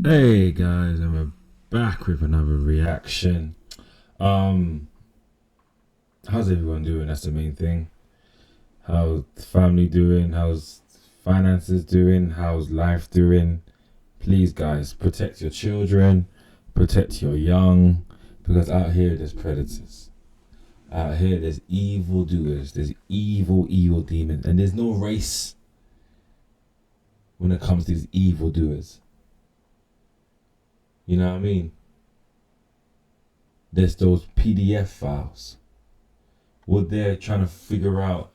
Hey guys, I'm back with another reaction. How's everyone doing? That's the main thing. How's the family doing? How's finances doing? How's life doing? Please guys, protect your children, protect your young, because out here there's predators. Out here there's evil doers, there's evil demons, and there's no race when it comes to these evil doers. You know what I mean? There's those PDF files. What they're trying to figure out,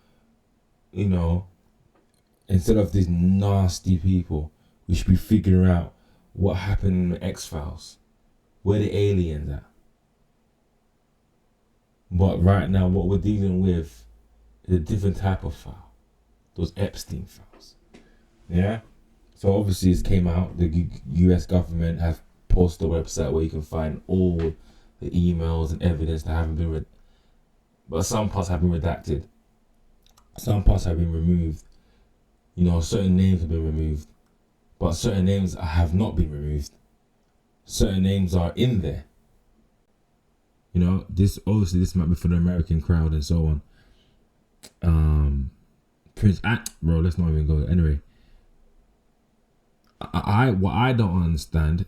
instead of these nasty people, we should be figuring out what happened in the X-Files. Where the aliens at? But right now, what we're dealing with is a different type of file. Those Epstein files. Yeah? So obviously it came out, the US government have posted a website where you can find all the emails and evidence that haven't been but some parts have been redacted. Some parts have been removed. Certain names have been removed, but certain names have not been removed. Certain names are in there. This might be for the American crowd and so on. Prince bro, let's not even go. Anyway, what I don't understand,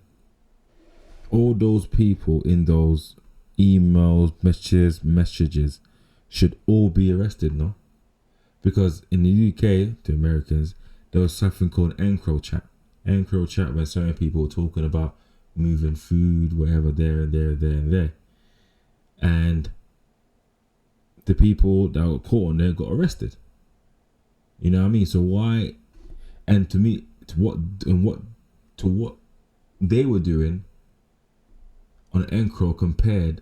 all those people in those emails, messages should all be arrested, no? Because in the UK, the Americans, there was something called encrochat. Encrochat, where certain people were talking about moving food, whatever, there and there, there and there. And the people that were caught on there got arrested. You know what I mean? So why? And to me, to what they were doing on Encro compared.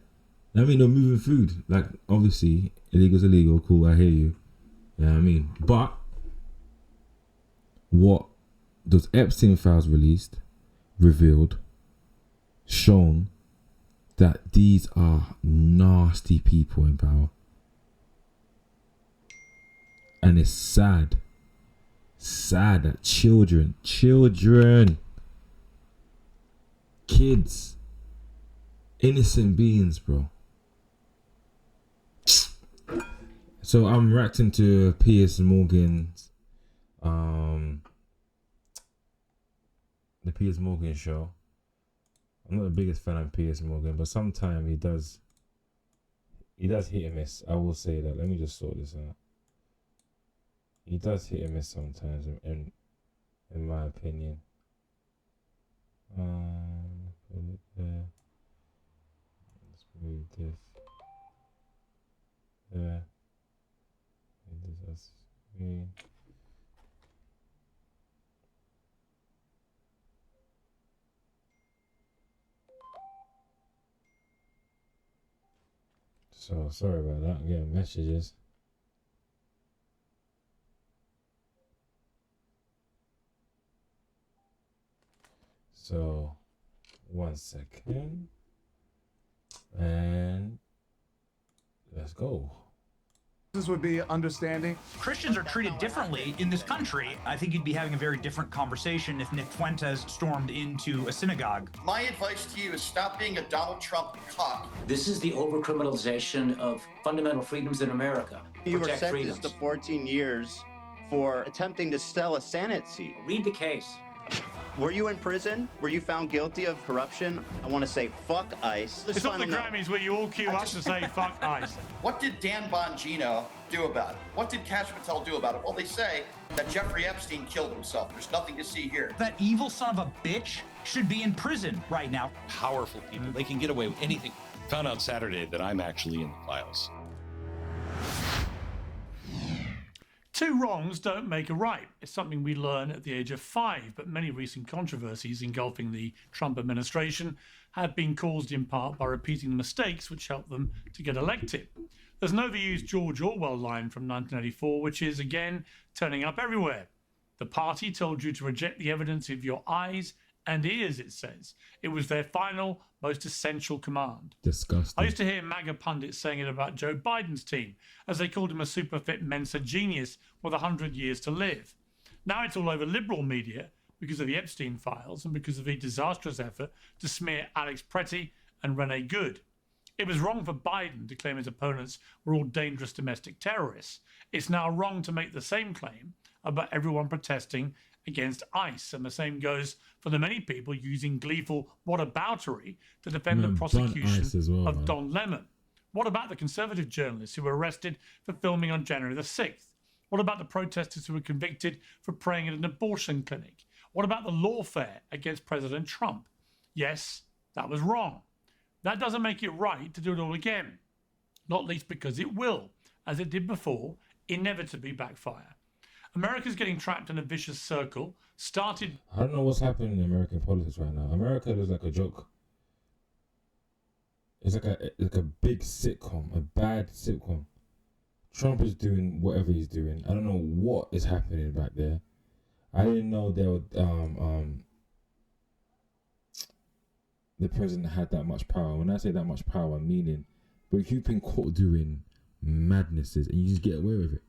I mean, they're moving food. Like, obviously, illegal's illegal. Cool, I hear you. You know what I mean? But what those Epstein files revealed, shown that these are nasty people in power. And it's sad that children, kids, innocent beings, bro. So I'm reacting to Piers Morgan's, the Piers Morgan show. I'm not the biggest fan of Piers Morgan, but sometimes he does hit and miss. I will say that. Let me just sort this out. He does hit and miss sometimes, in my opinion. Put it there. Let's move this. There. This is screen. So sorry about that. I'm getting messages. So 1 second. And let's go. This would be understanding. Christians are treated differently in this country. I think you'd be having a very different conversation if Nick Fuentes stormed into a synagogue. My advice to you is stop being a Donald Trump cock. This is the overcriminalization of fundamental freedoms in America. You were sentenced to 14 years for attempting to sell a Senate seat. Read the case. Were you in prison? Were you found guilty of corruption? I want to say fuck ICE. It's not the Grammys where you all queue up to say fuck ICE. What did Dan Bongino do about it? What did Cash Patel do about it? Well, they say that Jeffrey Epstein killed himself. There's nothing to see here. That evil son of a bitch should be in prison right now. Powerful people, they can get away with anything. Found out Saturday that I'm actually in the files. Two wrongs don't make a right. It's something we learn at the age of 5, but many recent controversies engulfing the Trump administration have been caused in part by repeating the mistakes which helped them to get elected. There's an overused George Orwell line from 1984, which is, again, turning up everywhere. The party told you to reject the evidence of your eyes and ears, it says. It was their final, most essential command. Disgusting. I used to hear MAGA pundits saying it about Joe Biden's team, as they called him a super fit Mensa genius with 100 years to live. Now it's all over liberal media, because of the Epstein files and because of the disastrous effort to smear Alex Pretty and Renee Good. It was wrong for Biden to claim his opponents were all dangerous domestic terrorists. It's now wrong to make the same claim about everyone protesting against ICE. And the same goes for the many people using gleeful whataboutery to defend the prosecution of Don Lemon. What about the conservative journalists who were arrested for filming on January the 6th? What about the protesters who were convicted for praying at an abortion clinic? What about the lawfare against President Trump? Yes, that was wrong. That doesn't make it right to do it all again, not least because it will, as it did before, inevitably backfire. America's getting trapped in a vicious circle, started... I don't know what's happening in American politics right now. America looks like a joke. It's like a big sitcom, a bad sitcom. Trump is doing whatever he's doing. I don't know what is happening back there. I didn't know there would the president had that much power. When I say that much power, meaning, but you've been caught doing madnesses and you just get away with it.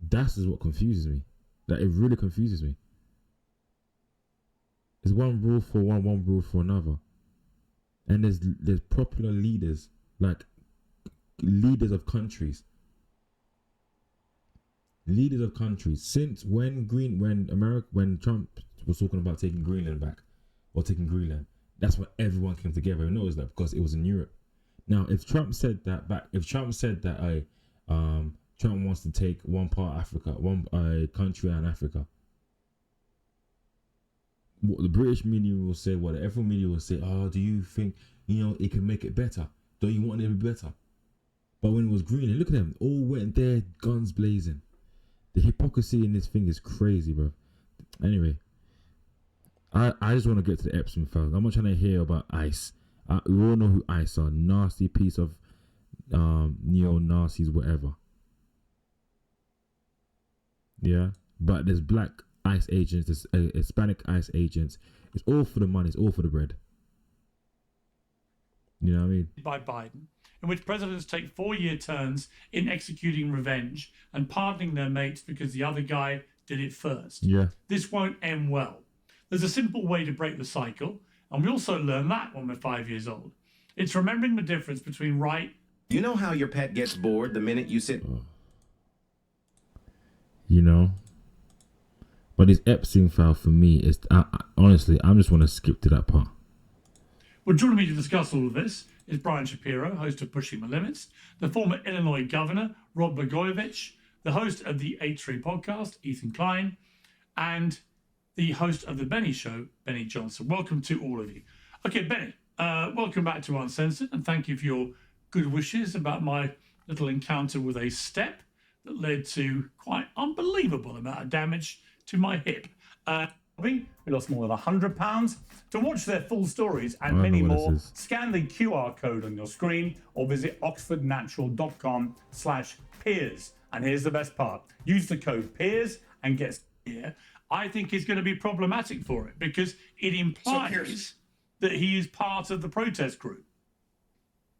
That's what confuses me. Like, it really confuses me. It's one rule for one rule for another. And there's popular leaders, like leaders of countries. Leaders of countries. Since when Trump was talking about taking Greenland back, or taking Greenland, that's when everyone came together. Who knows that? Because it was in Europe. Now, if Trump said that Trump wants to take one part of Africa, one country in Africa, what the British media will say, what the every media will say, oh, do you think, it can make it better? Don't you want it to be better? But when it was Greenland, look at them, all went there, guns blazing. The hypocrisy in this thing is crazy, bro. Anyway, I just want to get to the Epstein files. I'm not trying to hear about ICE. We all know who ICE are. Nasty piece of neo-Nazis, whatever. Yeah? But there's black ICE agents, there's Hispanic ICE agents. It's all for the money. It's all for the bread. You know what I mean? By Biden, in which presidents take 4-year turns in executing revenge and pardoning their mates because the other guy did it first. Yeah. This won't end well. There's a simple way to break the cycle, and we also learn that when we're 5 years old. It's remembering the difference between right... You know how your pet gets bored the minute you sit... But this Epstein file for me is... honestly, I just want to skip to that part. Well, joining me to discuss all of this is Brian Shapiro, host of Pushing the Limits, the former Illinois governor, Rod Blagojevich, the host of the H3 podcast, Ethan Klein, and the host of The Benny Show, Benny Johnson. Welcome to all of you. Okay, Benny, welcome back to Uncensored, and thank you for your good wishes about my little encounter with a step that led to quite unbelievable amount of damage to my hip. We lost more than £100. To watch their full stories and many more, scan the QR code on your screen or visit oxfordnatural.com/Piers. And here's the best part. Use the code Piers and get here. I think is going to be problematic for it because it implies that he is part of the protest group.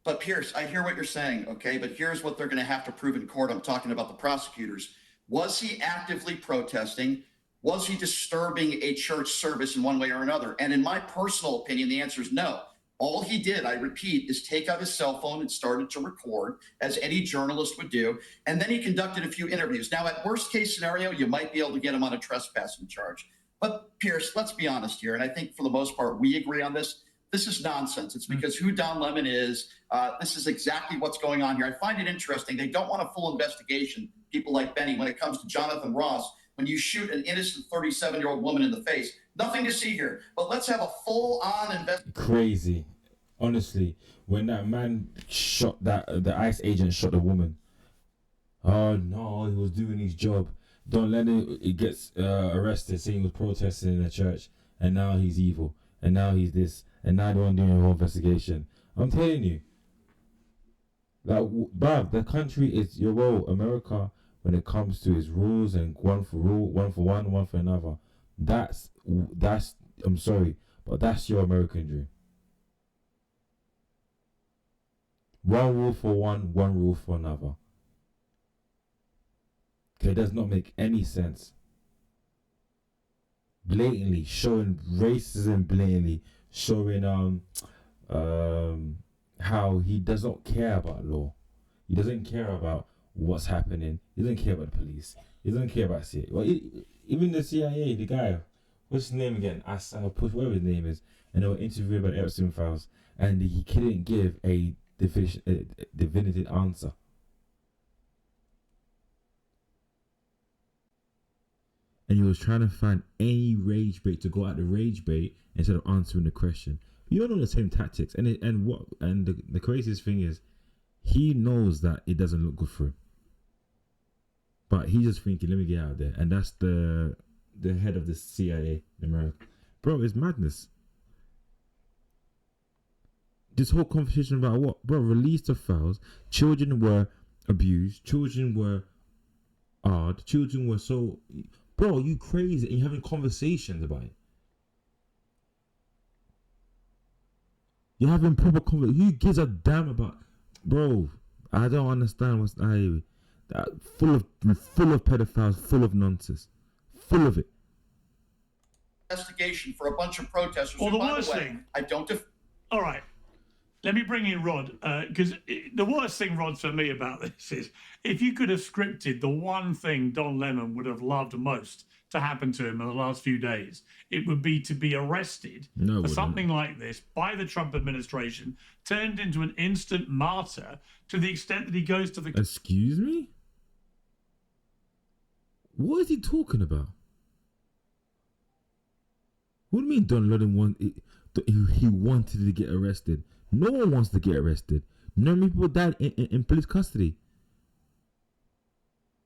But Piers, I hear what you're saying, okay? But here's what they're going to have to prove in court. I'm talking about the prosecutors. Was he actively protesting? Was he disturbing a church service in one way or another? And in my personal opinion, the answer is no. All he did, I repeat, is take out his cell phone and started to record, as any journalist would do. And then he conducted a few interviews. Now, at worst case scenario, you might be able to get him on a trespassing charge. But Piers, let's be honest here. And I think for the most part, we agree on this. This is nonsense. It's because who Don Lemon is. This is exactly what's going on here. I find it interesting. They don't want a full investigation, people like Benny, when it comes to Jonathan Ross. When you shoot an innocent 37-year-old woman in the face, nothing to see here. But let's have a full-on investigation. Crazy. Honestly, when that man shot the ICE agent shot the woman. Oh no, he was doing his job. Don't let it gets arrested saying he was protesting in the church, and now he's evil, and now he's this, and now they want to do a whole investigation. I'm telling you, like, bruv, the country is your role, America. When it comes to his rules and one for one for another, that's I'm sorry, but that's your American dream. One rule for one rule for another. Okay, it does not make any sense. blatantly showing racism, blatantly showing how he does not care about law. He doesn't care about what's happening. He doesn't care about the police. He doesn't care about CIA. Well, even the CIA, the guy, what's his name again? I'll put whatever his name is, and they were interviewed by the Epstein files, and he couldn't give a definitive answer. And he was trying to find any rage bait to go at the rage bait instead of answering the question. You don't know the same tactics, and the craziest thing is, he knows that it doesn't look good for him, but he's just thinking, let me get out of there. And that's the head of the CIA in America. Bro, it's madness. This whole conversation about what? Bro, release the files. Children were abused. Children were odd. Children were so... Bro, you crazy, and you're having conversations about it. You're having proper conversations. Who gives a damn about... Bro, I don't understand what's... full of pedophiles, full of nonsense. Full of it. Investigation for a bunch of protesters. Well, who, the by worst way, thing... I don't... All right. Let me bring in Rod, because the worst thing, Rod, for me about this is if you could have scripted the one thing Don Lemon would have loved most to happen to him in the last few days, it would be to be arrested for something like this by the Trump administration, turned into an instant martyr to the extent that he goes to the... Excuse me? What is he talking about? What do you mean Don Lemon he wanted to get arrested? No one wants to get arrested. No many people died in police custody.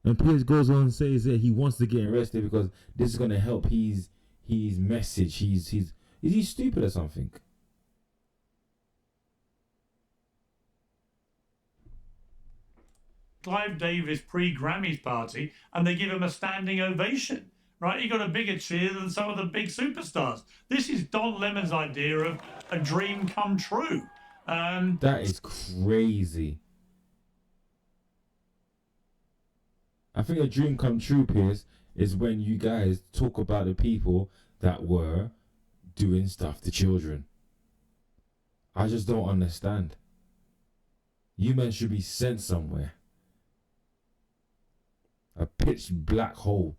And Piers goes on and says that he wants to get arrested because this is going to help his message. Is he stupid or something? Clive Davis pre-Grammys party, and they give him a standing ovation. Right, he got a bigger cheer than some of the big superstars. This is Don Lemon's idea of a dream come true. That is crazy. I think a dream come true, Piers, is when you guys talk about the people that were doing stuff to children. I just don't understand. You men should be sent somewhere. A pitch black hole.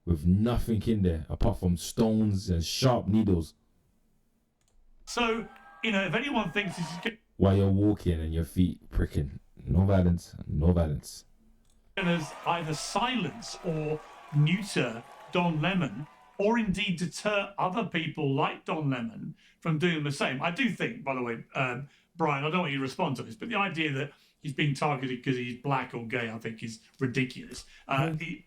With nothing in there apart from stones and sharp needles. So, if anyone thinks this is... While you're walking and your feet pricking. No violence, no violence. ...going to either silence or neuter Don Lemon, or indeed deter other people like Don Lemon from doing the same. I do think, by the way, Brian, I don't want you to respond to this, but the idea that he's being targeted because he's black or gay, I think is ridiculous.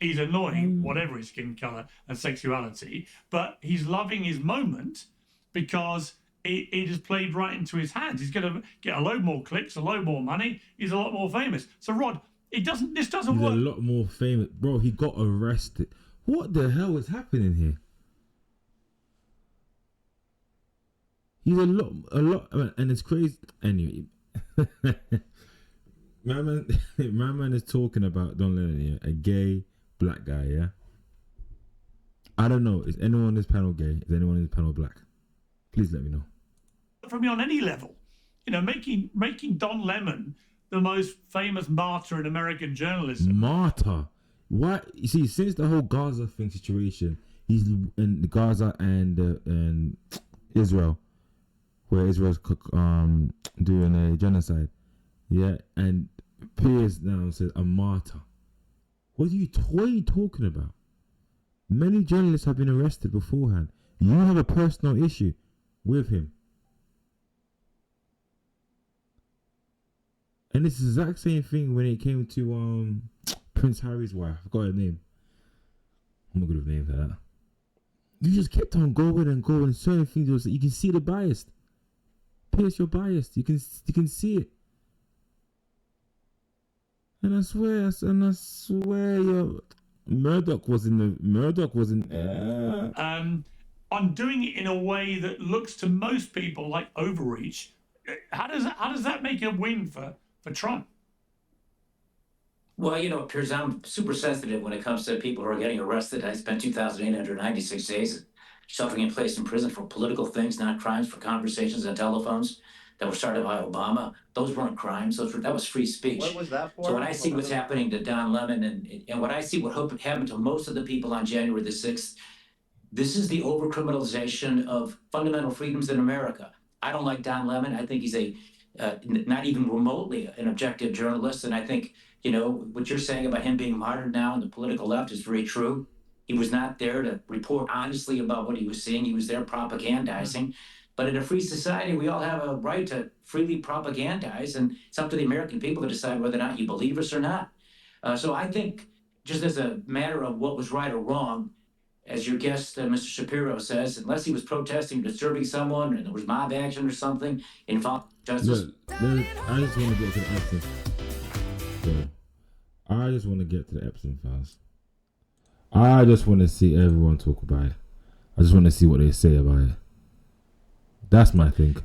He's annoying, whatever his skin colour and sexuality, but he's loving his moment because it has played right into his hands. He's going to get a load more clicks, a load more money. He's a lot more famous. So, Rod, this doesn't He's work. a lot more famous. Bro, he got arrested. What the hell is happening here? He's a lot, and it's crazy. Anyway. My man is talking about Don Lemon here, a gay black guy, yeah? I don't know. Is anyone on this panel gay? Is anyone on this panel black? Please let me know. For me on any level, making Don Lemon the most famous martyr in American journalism. Martyr? Why? You see, since the whole Gaza thing situation, he's in Gaza and Israel, where Israel's doing a genocide. Yeah, and Piers now says a martyr. What are you talking about? Many journalists have been arrested beforehand. You have a personal issue with him. And it's the exact same thing when it came to Prince Harry's wife. I forgot her name. I'm not good with names like that. You just kept on going and going. Certain things, you can see the bias. Piers, you're biased. You can see it. And I swear, Murdoch wasn't. On doing it in a way that looks to most people like overreach. How does that make a win for Trump? Well, Piers, I'm super sensitive when it comes to people who are getting arrested. I spent 2,896 days sheltering in place in prison for political things, not crimes, for conversations and telephones that were started by Obama. Those weren't crimes. That was free speech. What was that for? So when I see what's happening to Don Lemon and what I see what happened to most of the people on January the 6th, this is the overcriminalization of fundamental freedoms in America. I don't like Don Lemon. I think he's not even remotely an objective journalist. And I think, what you're saying about him being martyred now in the political left is very true. He was not there to report honestly about what he was seeing. He was there propagandizing. But in a free society, we all have a right to freely propagandize, and it's up to the American people to decide whether or not you believe us or not. So I think, just as a matter of what was right or wrong, as your guest, Mr. Shapiro, says, unless he was protesting, disturbing someone, and there was mob action or something involving justice. I just want to get to the Epstein. I just want to get to the Epstein files. I just want to see everyone talk about it. I just want to see what they say about it. That's my thing.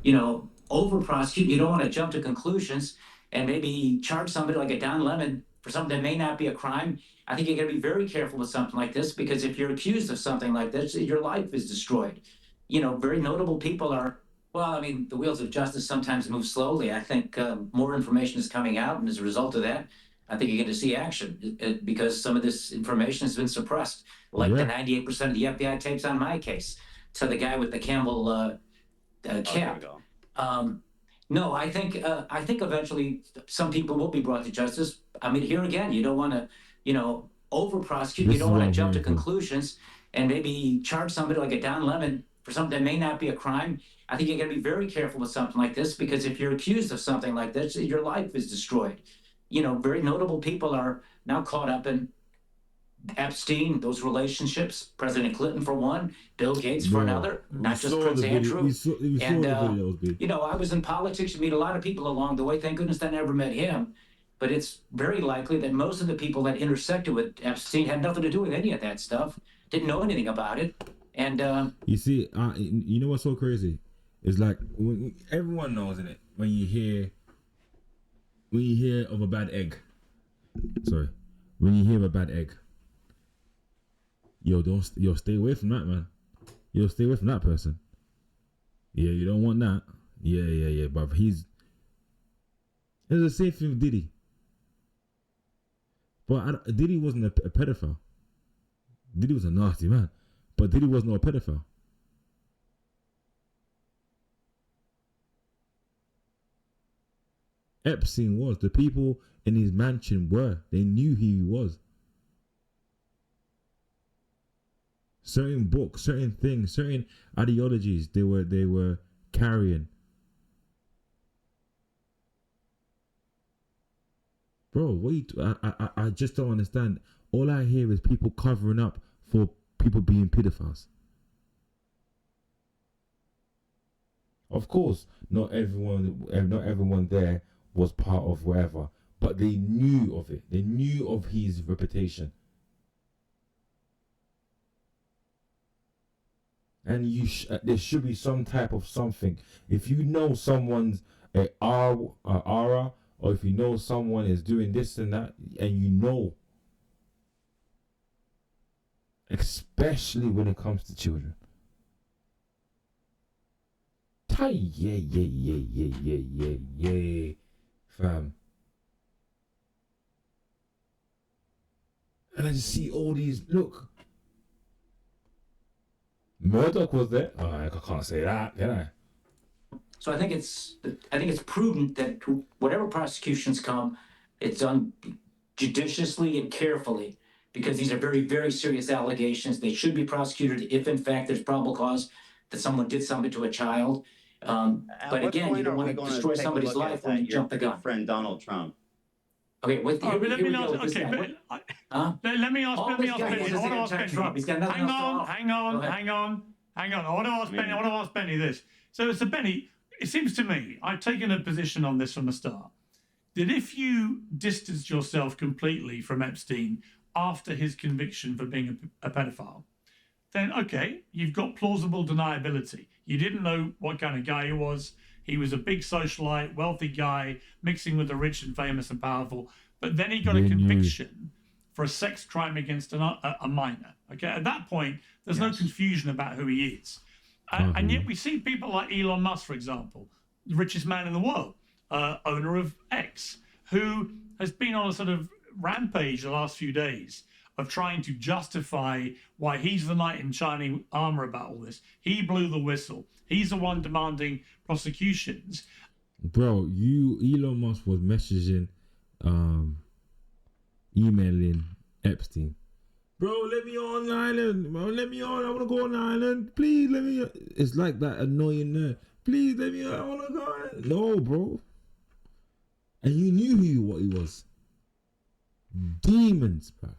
Over prosecute. You don't want to jump to conclusions and maybe charge somebody like a Don Lemon for something that may not be a crime. I think you got to be very careful with something like this, because if you're accused of something like this, your life is destroyed. Very notable people are, the wheels of justice sometimes move slowly. I think more information is coming out, and as a result of that, I think you're going to see action because some of this information has been suppressed, like the 98% of the FBI tapes on my case. So the guy with the Campbell cap. No, I think eventually some people will be brought to justice. Here again, you don't want to, over prosecute. You don't want to jump to conclusions and maybe charge somebody like a Don Lemon for something that may not be a crime. I think you got to be very careful with something like this, because if you're accused of something like this, your life is destroyed. Very notable people are now caught up in Epstein, those relationships, President Clinton for one, Bill Gates for another, not just Prince Andrew. I was in politics, you meet a lot of people along the way. Thank goodness I never met him. But it's very likely that most of the people that intersected with Epstein had nothing to do with any of that stuff, didn't know anything about it. And you see, you know what's so crazy? It's like everyone knows, isn't it? When you hear of a bad egg. Sorry. When you hear of a bad egg. Stay away from that, man. Stay away from that person. Yeah, you don't want that. Yeah. But it's the same thing with Diddy. But Diddy wasn't a pedophile. Diddy was a nasty man. But Diddy wasn't a pedophile. Epstein was. The people in his mansion were. They knew who he was. Certain books, certain things, certain ideologies they were carrying. Bro, I just don't understand. All I hear is people covering up for people being pedophiles. Of course, not everyone there was part of whatever, but they knew of it. They knew of his reputation. And there should be some type of something. If you know someone's aura, or if you know someone is doing this and that, and you know, especially when it comes to children. Yeah, fam. And I just see all these, look. Murdoch was there. Oh, I can't say that, can I? So I think it's prudent that whatever prosecutions come, it's done judiciously and carefully, because these are very, very serious allegations. They should be prosecuted if, in fact, there's probable cause that someone did something to a child. But again, you don't want to destroy somebody's life when you jump the gun. Friend Donald Trump. Okay, let me ask Benny. I want to ask Benny. Hang on. I want to ask Benny this. So Benny, it seems to me, I've taken a position on this from the start, that if you distanced yourself completely from Epstein after his conviction for being a pedophile, then okay, you've got plausible deniability. You didn't know what kind of guy he was. He was a big socialite, wealthy guy, mixing with the rich and famous and powerful. But then he got a conviction for a sex crime against a minor. Okay, at that point, there's no confusion about who he is. And yet we see people like Elon Musk, for example, the richest man in the world, owner of X, who has been on a sort of rampage the last few days of trying to justify why he's the knight in shining armor about all this. He blew the whistle. He's the one demanding prosecutions. Bro, Elon Musk was messaging, emailing Epstein. Bro, let me on island. Bro, let me on. I want to go on island. Please, let me on. It's like that annoying nerd. Please, let me on. I want to go on island. No, bro. And you knew what he was. Demons, bro.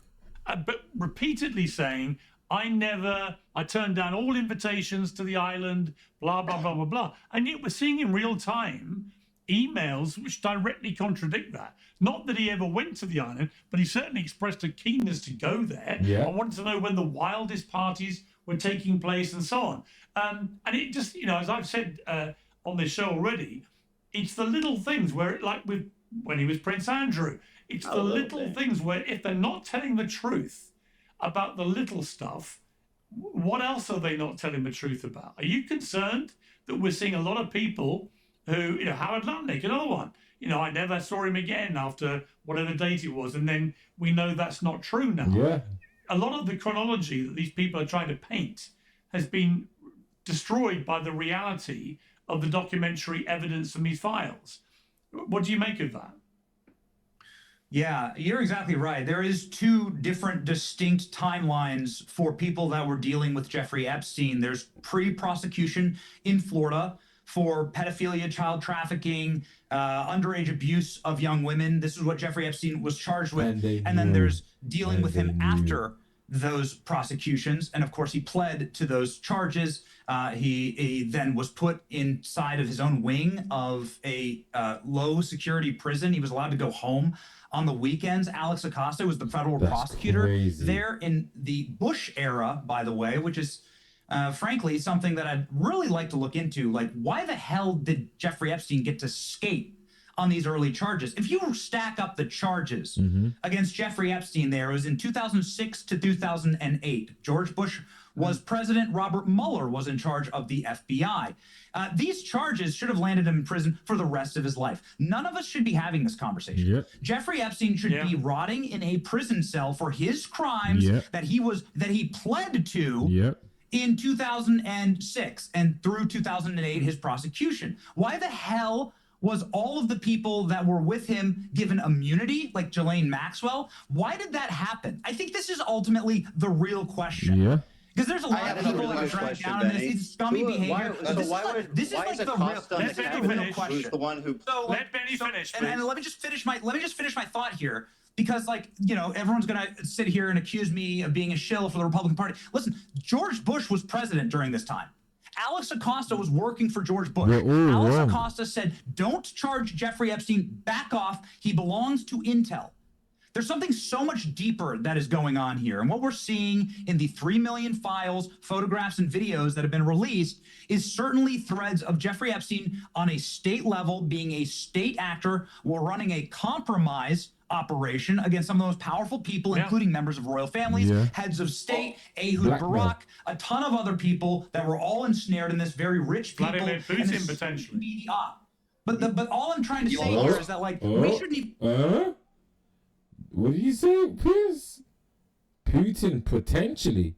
But repeatedly saying, I turned down all invitations to the island, blah, blah, blah, blah, blah. And yet we're seeing in real time emails which directly contradict that. Not that he ever went to the island, but he certainly expressed a keenness to go there. I wanted to know when the wildest parties were taking place and so on. And it just, as I've said on this show already, it's the little things where, when he was Prince Andrew, it's the little things where if they're not telling the truth about the little stuff, what else are they not telling the truth about? Are you concerned that we're seeing a lot of people who, Howard Lutnick, another one, I never saw him again after whatever date it was, and then we know that's not true now. Yeah. A lot of the chronology that these people are trying to paint has been destroyed by the reality of the documentary evidence from these files. What do you make of that? Yeah, you're exactly right. There is two different distinct timelines for people that were dealing with Jeffrey Epstein. There's pre-prosecution in Florida for pedophilia, child trafficking, underage abuse of young women. This is what Jeffrey Epstein was charged with. And then there's dealing with him after those prosecutions. And of course, he pled to those charges. He then was put inside of his own wing of a low security prison. He was allowed to go home on the weekends. Alex Acosta was the federal prosecutor there in the Bush era, by the way, which is frankly something that I'd really like to look into. Like, why the hell did Jeffrey Epstein get to skate on these early charges? If you stack up the charges against Jeffrey Epstein, there, it was in 2006 to 2008. George Bush was president. Robert Mueller was in charge of the FBI. These charges should have landed him in prison for the rest of his life. None of us should be having this conversation. Jeffrey Epstein should be rotting in a prison cell for his crimes that he pled to in 2006 and through 2008, his prosecution. Why the hell was all of the people that were with him given immunity, like Ghislaine Maxwell? Why did that happen? I think this is ultimately the real question. Because there's a lot of people that are dragged down in this. It's scummy behavior. This is like the real question. Let Benny finish, and let me just finish my thought here. Because, everyone's going to sit here and accuse me of being a shill for the Republican Party. Listen, George Bush was president during this time. Alex Acosta was working for George Bush. Alex Acosta said, don't charge Jeffrey Epstein, back off. He belongs to Intel. There's something so much deeper that is going on here. And what we're seeing in the 3 million files, photographs, and videos that have been released is certainly threads of Jeffrey Epstein on a state level, being a state actor, while running a compromise operation against some of the most powerful people, including members of royal families, heads of state, Ehud Barak, a ton of other people that were all ensnared in this, very rich people. Vladimir Putin, potentially. But all I'm trying to say here is that, we shouldn't even... What did you say, Piers? Putin, potentially?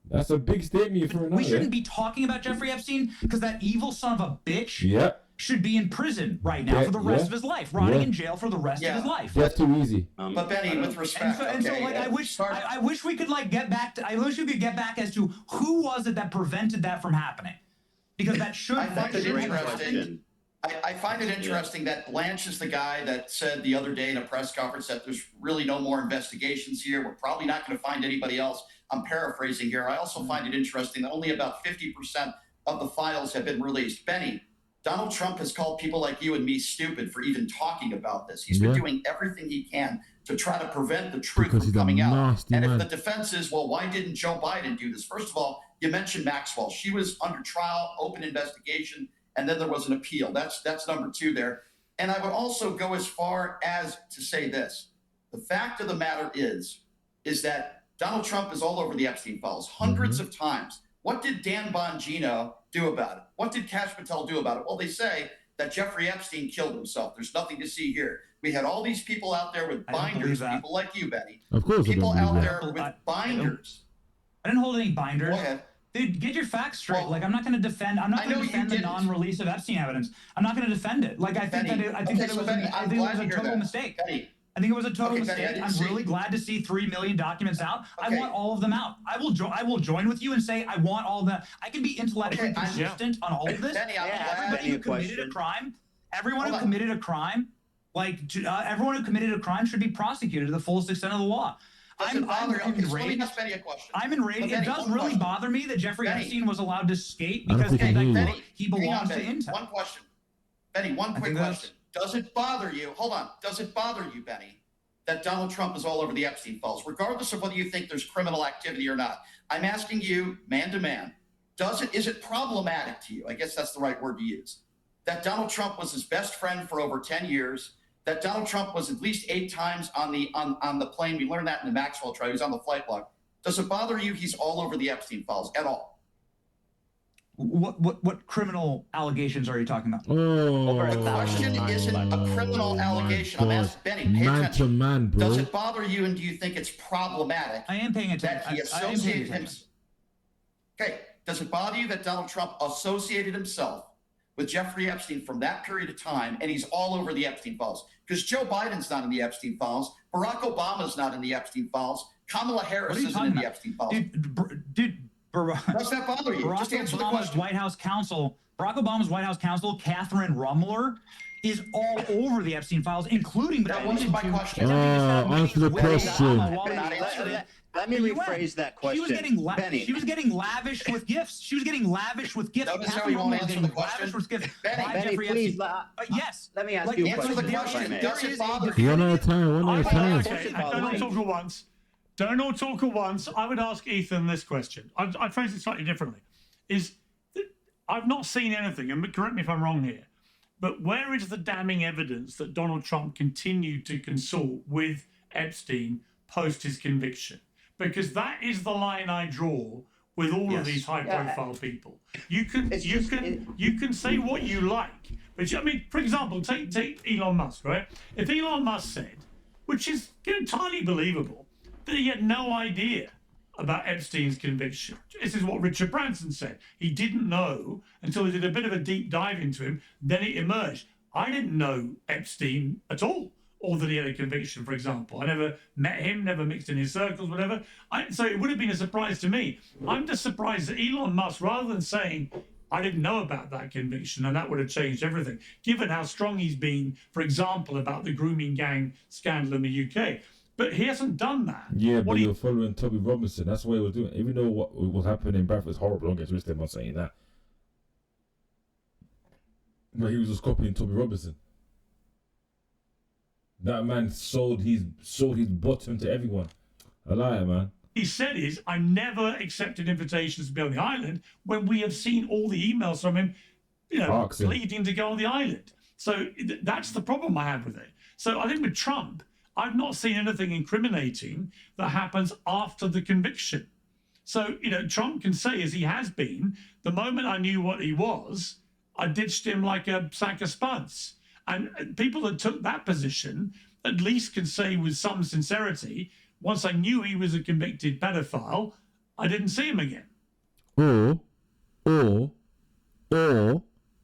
That's a big statement for another. We shouldn't be talking about Jeffrey Epstein because that evil son of a bitch should be in prison right now for the rest of his life, rotting in jail for the rest of his life. That's too easy. But Benny, with respect, I wish we could get back to. I wish we could get back as to who was it that prevented that from happening, because that should. I find it interesting. I find it interesting that Blanche is the guy that said the other day in a press conference that there's really no more investigations here. We're probably not going to find anybody else. I'm paraphrasing here. I also find it interesting that only about 50% of the files have been released. Benny, Donald Trump has called people like you and me stupid for even talking about this. He's been doing everything he can to try to prevent the truth from coming out. And if the defense is, well, why didn't Joe Biden do this? First of all, you mentioned Maxwell. She was under trial, open investigation, and then there was an appeal. That's number two there. And I would also go as far as to say this. The fact of the matter is that Donald Trump is all over the Epstein files hundreds of times. What did Dan Bongino do about it? What did Kash Patel do about it? Well, they say that Jeffrey Epstein killed himself. There's nothing to see here. We had all these people out there with binders, people like you, Benny. Of course, people out there that. with binders. I didn't hold any binders. Go ahead. Dude, get your facts straight. Well, like, I'm not going to defend. I'm not going to defend the non-release of Epstein evidence. I'm not going to defend it. Like, I think Benny, that it was a total mistake. Benny, I think it was a total Okay, Benny, I mistake. didn't I'm see- really glad to see 3 million documents out. Okay. I want all of them out. I will join with you and say I want all the. I can be intellectually Okay, consistent on all of this. Benny, I'm glad Everybody you who committed question. a crime, everyone Hold who on. committed a crime, everyone who committed a crime should be prosecuted to the fullest extent of the law. Does it bother you? Okay, so let me enraged. ask Benny a question. I'm enraged. Benny, It does one really question. bother me that Jeffrey Benny. Epstein was allowed to skate I don't because think I hear you. Benny, he hang on, belongs to Benny. Intel. One question. Benny, one quick think that's- question. Does it bother you? Hold on. Does it bother you, Benny, that Donald Trump is all over the Epstein files, regardless of whether you think there's criminal activity or not? I'm asking you, man to man, is it problematic to you? I guess that's the right word to use. That Donald Trump was his best friend for over 10 years, that Donald Trump was at least 8 times on the plane. We learned that in the Maxwell trial. He was on the flight log. Does it bother you he's all over the Epstein files at all? What criminal allegations are you talking about? Oh, The question isn't a criminal allegation. I'm asking Benny, pay man to attention. man, bro. Does it bother you, and do you think it's problematic I am paying attention. that he I am paying associated attention. himself? Okay, does it bother you that Donald Trump associated himself with Jeffrey Epstein from that period of time, and he's all over the Epstein files? Because Joe Biden's not in the Epstein files. Barack Obama's not in the Epstein files. Kamala Harris What are you isn't talking in the about? Epstein files. Does that bother you? Barack Just answer the Obama's question. White House counsel, Catherine Rummler, is all over the Epstein files, including That wasn't my question. Answer the question. Let me rephrase that question. She was getting Benny. she was getting lavished with gifts. She was getting lavished with gifts. Notice how Catherine you won't Rummler was answer getting the question? lavished with gifts Benny, by Benny, Jeffrey please, Epstein. Yes. let me ask you a Answer the question, question. if I may. Does it bother There you? One at a time. One at a time. Okay, don't all talk at once. Don't all talk at once. I would ask Ethan this question. I'd phrase it slightly differently. I've not seen anything, and correct me if I'm wrong here, but where is the damning evidence that Donald Trump continued to consult with Epstein post his conviction? Because that is the line I draw with all of these high-profile people. You can say what you like, but I mean, for example, take Elon Musk, right? If Elon Musk said, which is entirely believable, that he had no idea about Epstein's conviction. This is what Richard Branson said. He didn't know until they did a bit of a deep dive into him, then it emerged. I didn't know Epstein at all, or that he had a conviction, for example. I never met him, never mixed in his circles, whatever. So it would have been a surprise to me. I'm just surprised that Elon Musk, rather than saying, I didn't know about that conviction and that would have changed everything, given how strong he's been, for example, about the grooming gang scandal in the UK. But he hasn't done that. Yeah, but you're following Toby Robinson. That's what he was doing. Even though what was happening in Bradford is horrible, don't get twisted, I'm not saying that. But he was just copying Toby Robinson. That man sold his bottom to everyone. I lie, man. He said is, I never accepted invitations to be on the island when we have seen all the emails from him, pleading to go on the island. So that's the problem I have with it. So I think with Trump, I've not seen anything incriminating that happens after the conviction. So, Trump can say, as he has been, the moment I knew what he was, I ditched him like a sack of spuds. And people that took that position at least can say with some sincerity, once I knew he was a convicted pedophile, I didn't see him again. Or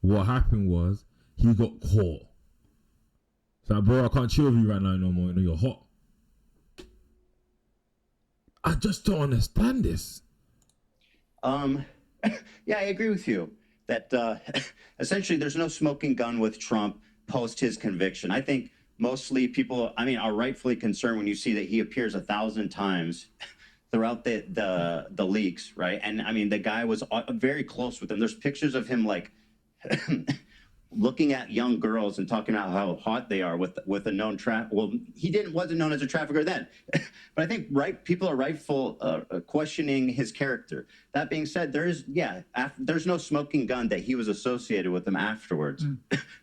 what happened was he got caught. So, bro, I can't chill with you right now no more. You're hot. I just don't understand this. Yeah, I agree with you that essentially there's no smoking gun with Trump post his conviction. I think mostly people, are rightfully concerned when you see that he appears 1,000 times throughout the leaks, right? And the guy was very close with him. There's pictures of him looking at young girls and talking about how hot they are with a known well, he wasn't known as a trafficker then, but I think people are rightful questioning his character. That being said, there's no smoking gun that he was associated with him afterwards.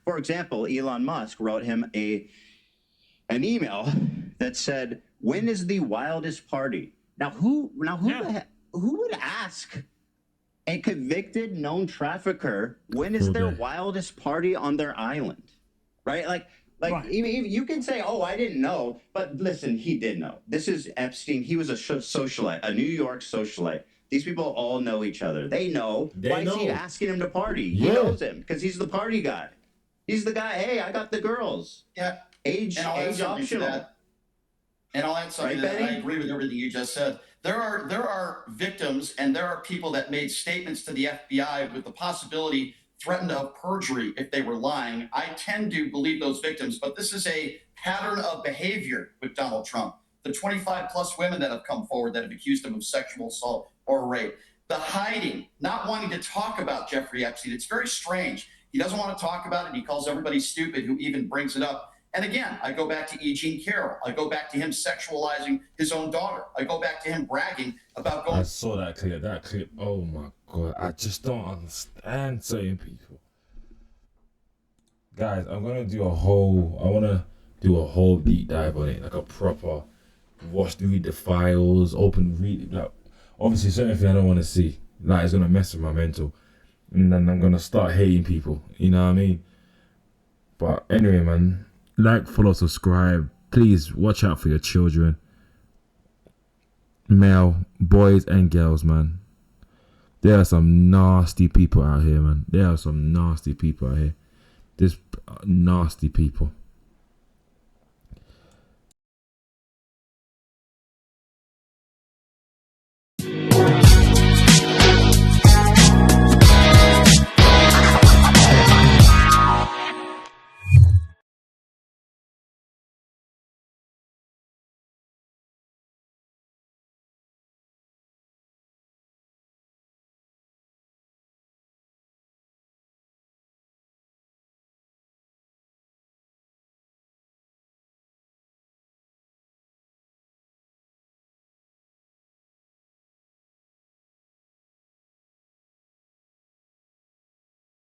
For example, Elon Musk wrote him an email that said, "When is the wildest party?" Now who would ask a convicted known trafficker when is their wildest party on their island, right? Like even you can say, "Oh, I didn't know," but listen, he did know. This is Epstein. He was a socialite, a New York socialite. These people all know each other. They know. Why is he asking him to party? Yeah. He knows him because he's the party guy. He's the guy. Hey, I got the girls. Yeah. Age optional. And I'll add something to that. Benny? I agree with everything you just said. There are victims and there are people that made statements to the FBI with the possibility threatened of perjury if they were lying. I tend to believe those victims, but this is a pattern of behavior with Donald Trump. The 25 plus women that have come forward that have accused him of sexual assault or rape. The hiding, not wanting to talk about Jeffrey Epstein. It's very strange. He doesn't want to talk about it. He calls everybody stupid who even brings it up. And again, I go back to E. Jean Carroll. I go back to him sexualizing his own daughter. I go back to him bragging about going. I saw that clip. Oh my God. I just don't understand certain people. Guys, I want to do a whole deep dive on it. Like a proper read the files, read. Like, obviously, certain things I don't want to see. Like, it's going to mess with my mental. And then I'm going to start hating people. You know what I mean? But anyway, man. Like, follow, subscribe. Please watch out for your children. Male, boys and girls, man. There are some nasty people out here, man. There are some nasty people out here. There's nasty people.